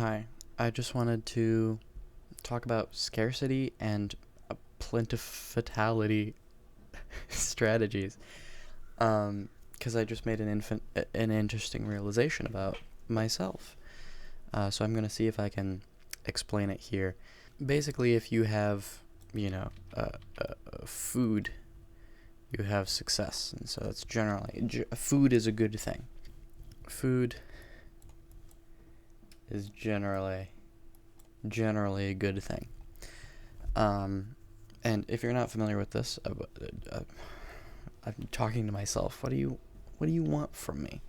Hi, I just wanted to talk about scarcity and plentifality strategies. Because I just made an interesting realization about myself. So I'm gonna see if I can explain it here. Basically, if you have, food, you have success, and so that's generally food is a good thing. Food is generally a good thing. And if you're not familiar with this, I'm talking to myself. What do you want from me?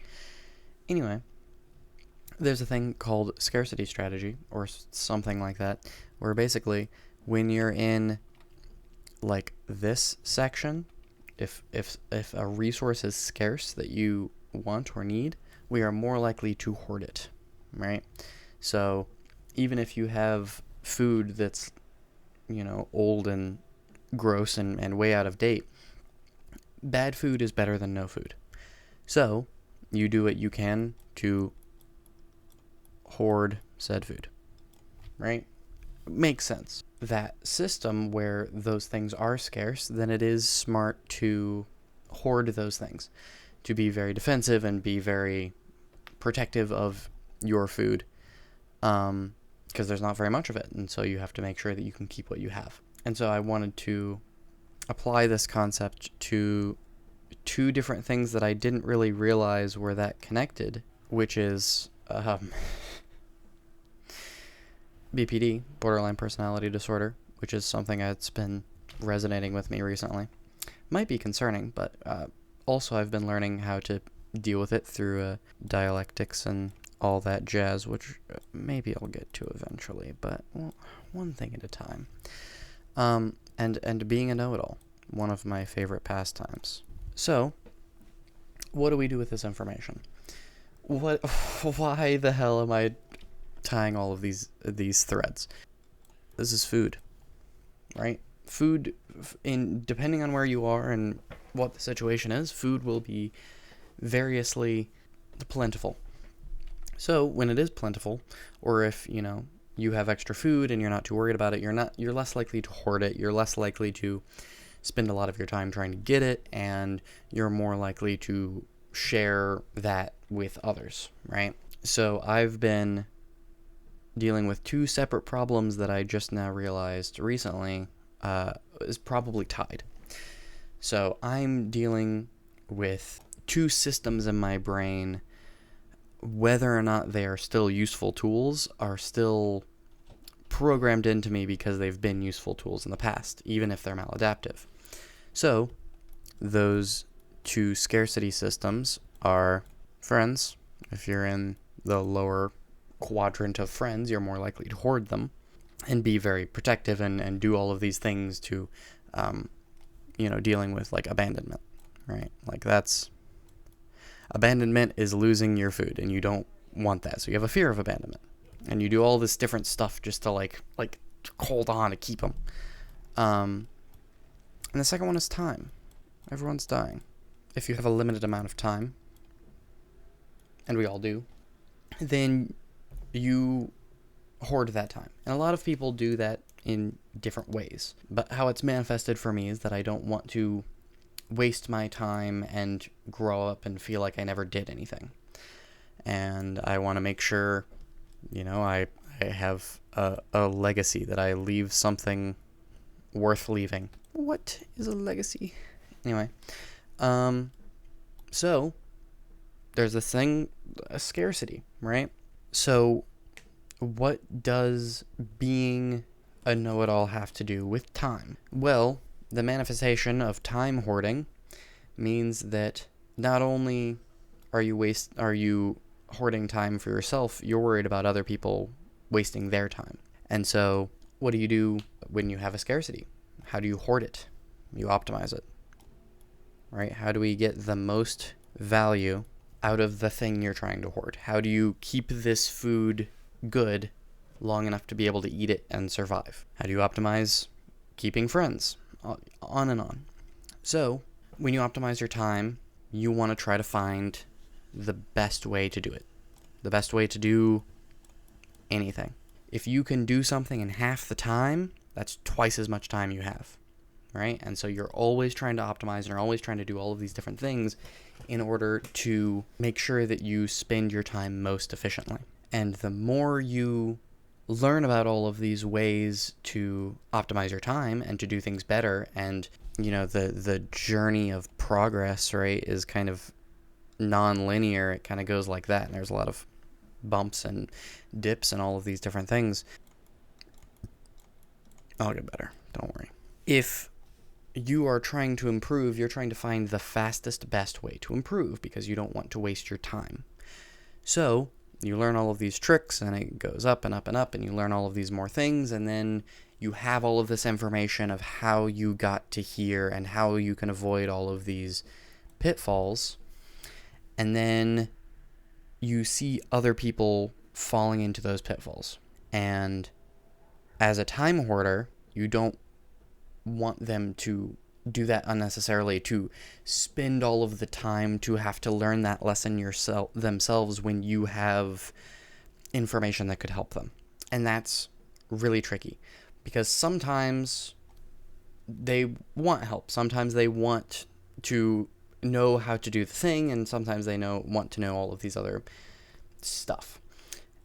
Anyway, there's a thing called scarcity strategy or something like that, where basically when you're in like this section, if a resource is scarce that you want or need, we are more likely to hoard it, right? So even if you have food that's, old and gross and way out of date, bad food is better than no food. So you do what you can to hoard said food, right? Makes sense. That system where those things are scarce, then it is smart to hoard those things, to be very defensive and be very protective of your food, because there's not very much of it, and so you have to make sure that you can keep what you have. And so I wanted to apply this concept to two different things that I didn't really realize were that connected, which is BPD, borderline personality disorder, which is something that's been resonating with me recently. Might be concerning, but also I've been learning how to deal with it through dialectics and all that jazz, which maybe I'll get to eventually, but one thing at a time. And being a know-it-all, one of my favorite pastimes. So, what do we do with this information? Why the hell am I tying all of these threads? This is food, right? Food, depending on where you are and what the situation is, food will be variously plentiful. So when it is plentiful, or if you have extra food and you're not too worried about it, you're less likely to hoard it. You're less likely to spend a lot of your time trying to get it, and you're more likely to share that with others, right? So I've been dealing with two separate problems that I just now realized recently is probably tied. So I'm dealing with two systems in my brain. Whether or not they are still useful tools are still programmed into me because they've been useful tools in the past, even if they're maladaptive. So those two scarcity systems are friends. If you're in the lower quadrant of friends, you're more likely to hoard them and be very protective and do all of these things to, dealing with like abandonment, right? Like abandonment is losing your food, and you don't want that. So you have a fear of abandonment, and you do all this different stuff just to like hold on to keep them. And the second one is time. Everyone's dying. If you have a limited amount of time, and we all do, then you hoard that time. And a lot of people do that in different ways. But how it's manifested for me is that I don't want to waste my time and grow up and feel like I never did anything. And I want to make sure, I have a legacy, that I leave something worth leaving. What is a legacy? Anyway, so there's this thing, a scarcity, right? So what does being a know-it-all have to do with time? Well, the manifestation of time hoarding means that not only are you hoarding time for yourself, you're worried about other people wasting their time. And so what do you do when you have a scarcity? How do you hoard it? You optimize it, right? How do we get the most value out of the thing you're trying to hoard? How do you keep this food good long enough to be able to eat it and survive? How do you optimize keeping friends? On and on. So when you optimize your time, you want to try to find the best way to do it. The best way to do anything. If you can do something in half the time, that's twice as much time you have, right? And so you're always trying to optimize and you're always trying to do all of these different things in order to make sure that you spend your time most efficiently. And the more you learn about all of these ways to optimize your time and to do things better, and the journey of progress, right, is kind of non-linear. It kind of goes like that, and there's a lot of bumps and dips and all of these different things. I'll get better, don't worry. If you are trying to improve, you're trying to find the fastest, best way to improve because you don't want to waste your time. So you learn all of these tricks, and it goes up and up and up, and you learn all of these more things, and then you have all of this information of how you got to here and how you can avoid all of these pitfalls. And then you see other people falling into those pitfalls. And as a time hoarder, you don't want them to do that unnecessarily, to spend all of the time to have to learn that lesson themselves when you have information that could help them. And that's really tricky because sometimes they want help. Sometimes they want to know how to do the thing, and sometimes they want to know all of these other stuff.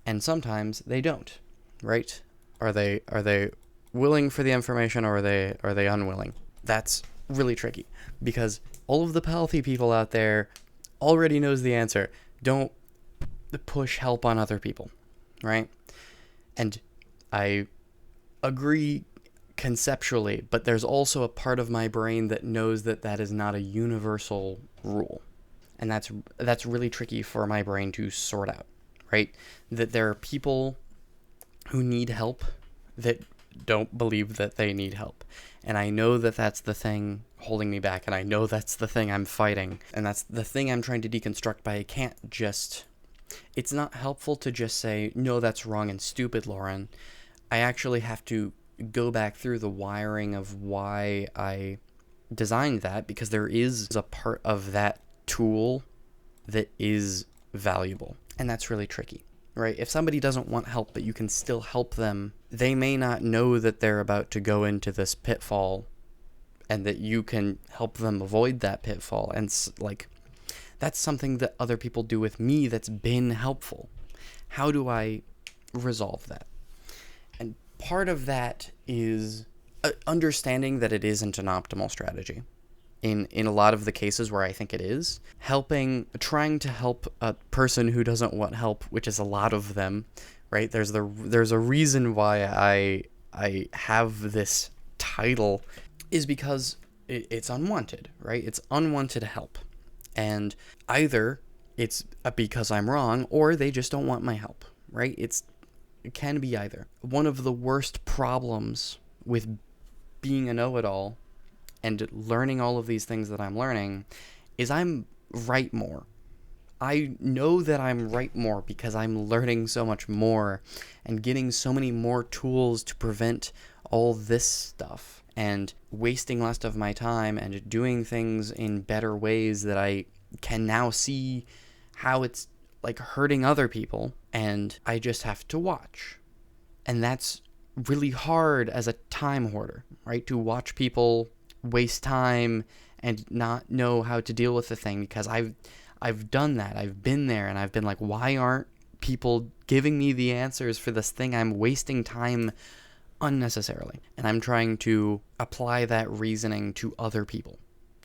And sometimes they don't, right? Are they willing for the information, or are they unwilling? That's really tricky because all of the healthy people out there already knows the answer. Don't push help on other people, right? And I agree conceptually, but there's also a part of my brain that knows that that is not a universal rule. And that's really tricky for my brain to sort out, right? That there are people who need help that don't believe that they need help. And I know that that's the thing holding me back, and I know that's the thing I'm fighting, and that's the thing I'm trying to deconstruct, but I can't just... It's not helpful to just say, no, that's wrong and stupid, Lauren. I actually have to go back through the wiring of why I designed that, because there is a part of that tool that is valuable, and that's really tricky, right? If somebody doesn't want help, but you can still help them, they may not know that they're about to go into this pitfall and that you can help them avoid that pitfall. And that's something that other people do with me that's been helpful. How do I resolve that? And part of that is understanding that it isn't an optimal strategy. In a lot of the cases where I think it is, trying to help a person who doesn't want help, which is a lot of them, right? There's a reason why I have this title, is because it's unwanted, right? It's unwanted help. And either it's because I'm wrong, or they just don't want my help, right? It can be either. One of the worst problems with being a know-it-all and learning all of these things that I'm learning is I'm right more. I know that I'm right more because I'm learning so much more and getting so many more tools to prevent all this stuff and wasting less of my time and doing things in better ways that I can now see how it's hurting other people, and I just have to watch. And that's really hard as a time hoarder, right? To watch people waste time and not know how to deal with the thing, because I've done that. I've been there, and I've been like, why aren't people giving me the answers for this thing? I'm wasting time unnecessarily. And I'm trying to apply that reasoning to other people.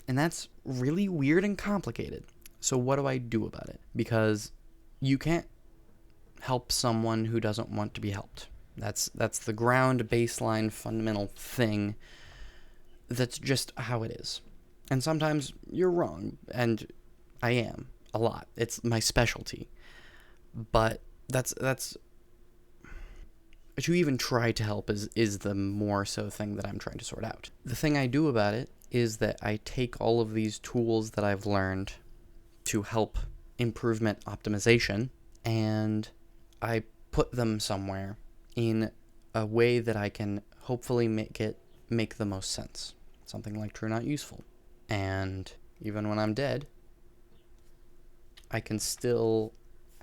And that's really weird and complicated. So what do I do about it? Because you can't help someone who doesn't want to be helped. That's the ground baseline fundamental thing. That's just how it is. And sometimes you're wrong, and I am a lot. It's my specialty. But that's to even try to help is the more so thing that I'm trying to sort out. The thing I do about it is that I take all of these tools that I've learned to help improvement optimization, and I put them somewhere in a way that I can hopefully make the most sense. Something like true, not useful. And even when I'm dead, I can still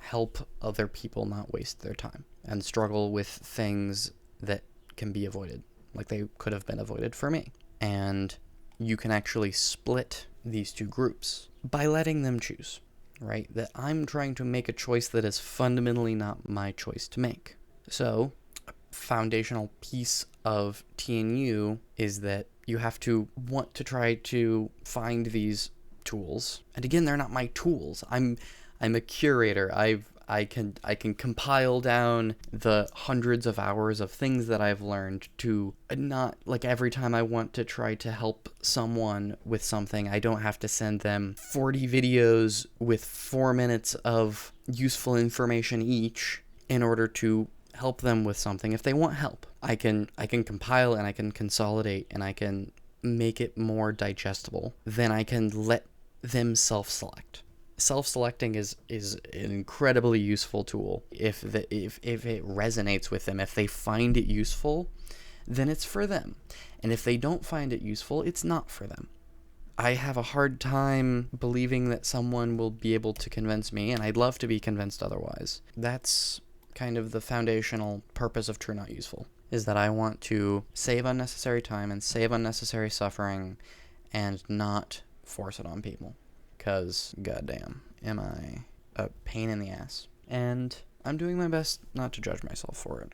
help other people not waste their time and struggle with things that can be avoided, like they could have been avoided for me. And you can actually split these two groups by letting them choose, right? That I'm trying to make a choice that is fundamentally not my choice to make. So, a foundational piece of TNU is that you have to want to try to find these tools. And again, they're not my tools. I'm a curator. I can compile down the hundreds of hours of things that I've learned to not, like, every time I want to try to help someone with something, I don't have to send them 40 videos with 4 minutes of useful information each in order to help them with something. If they want help, I can compile and I can consolidate and I can make it more digestible. Then I can let them self-select. Self-selecting is an incredibly useful tool. If it resonates with them, if they find it useful, then it's for them. And if they don't find it useful, it's not for them. I have a hard time believing that someone will be able to convince me, and I'd love to be convinced otherwise. That's kind of the foundational purpose of True Not Useful, is that I want to save unnecessary time and save unnecessary suffering and not force it on people. Because, goddamn, am I a pain in the ass. And I'm doing my best not to judge myself for it.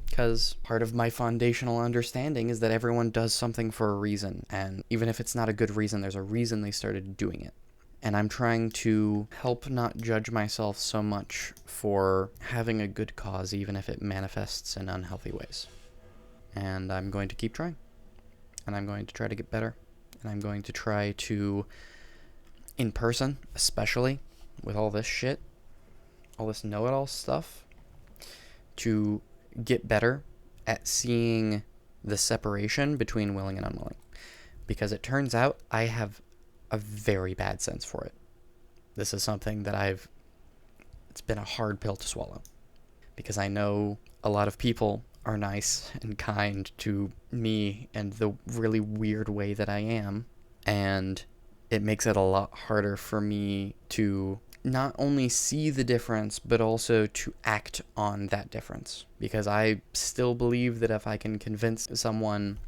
Because part of my foundational understanding is that everyone does something for a reason. And even if it's not a good reason, there's a reason they started doing it. And I'm trying to help not judge myself so much for having a good cause, even if it manifests in unhealthy ways. And I'm going to keep trying. And I'm going to try to get better. And I'm going to try to, in person, especially with all this shit, all this know-it-all stuff, to get better at seeing the separation between willing and unwilling. Because it turns out I have a very bad sense for it. This is something that it's been a hard pill to swallow. Because I know a lot of people are nice and kind to me and the really weird way that I am. And it makes it a lot harder for me to not only see the difference, but also to act on that difference. Because I still believe that if I can convince someone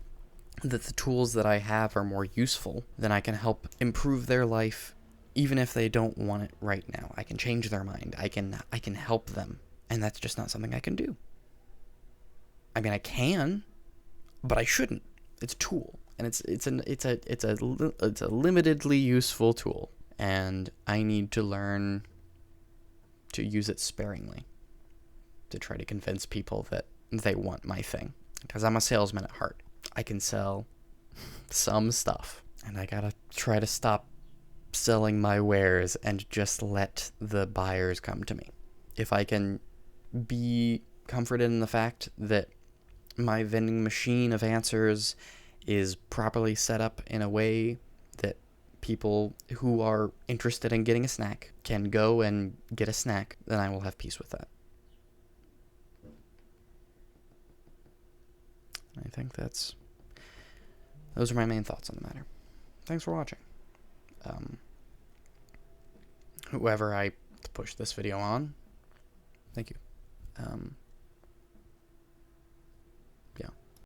that the tools that I have are more useful, then I can help improve their life, even if they don't want it right now. I can change their mind. I can help them. And that's just not something I can do. I mean, I can, but I shouldn't. It's a tool. And it's a limitedly useful tool, and I need to learn to use it sparingly to try to convince people that they want my thing. Because I'm a salesman at heart. I can sell some stuff, and I gotta try to stop selling my wares and just let the buyers come to me. If I can be comforted in the fact that my vending machine of answers is properly set up in a way that people who are interested in getting a snack can go and get a snack, then I will have peace with that. I think those are my main thoughts on the matter. Thanks for watching. Whoever I push this video on, thank you.